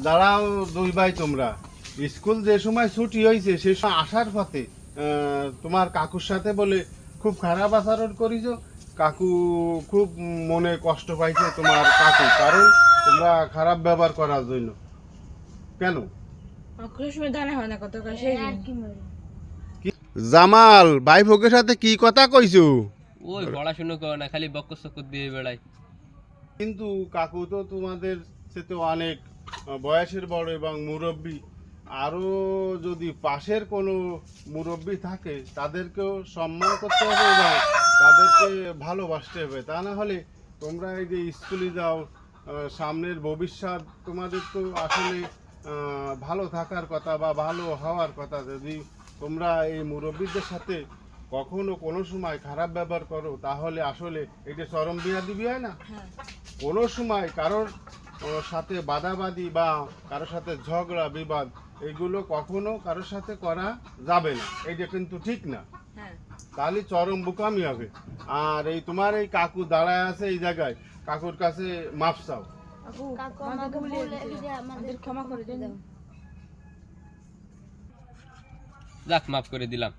দাঁড়াও দুই ভাই, তোমরা স্কুল যে সময় ছুটি হয়েছে সে সময় আসার পথে তোমার কাকুর সাথে বলে খুব খারাপ আচরণ করিছো। কাকু খুব মনে কষ্ট পাইছে তোমার কাকু, কারণ তোমরা খারাপ ব্যবহার করার জন্য। কেন? জামাল ভাই ফোকের সাথে কি কথা কইছো? ওই পড়াশুনো করে না, খালি বকর চক্কর দিয়ে বেড়াই। কিন্তু কাকু তো তোমাদের সাথে অনেক বয়সের বড় এবং মুরব্বী। আরও যদি পাশের কোনো মুরব্বী থাকে তাদেরকেও সম্মান করতে হবে এবং তাদেরকে ভালোবাসতে হবে। তা না হলে তোমরা এই যে স্কুলে যাও, সামনের ভবিষ্যৎ তোমাদের তো আসলে ভালো থাকার কথা বা ভালো হওয়ার কথা। যদি তোমরা এই মুরব্বীদের সাথে কখনো কোনো সময় খারাপ ব্যবহার করো তাহলে আসলে এটা চরম বিয়াদবি হয় না? কোনো সময় কারোর সাথে বাদাবাদি বা কারোর সাথে ঝগড়া বিবাদ এগুলো কখনো কারোর সাথে করা যাবে না। এইটা কিন্তু ঠিক না, তাহলে চরম বোকামি হবে। আর এই তোমার এই কাকু দাঁড়ায় আছে এই জায়গায়, কাকুর কাছে মাফ চাও। যাক, মাফ করে দিলাম।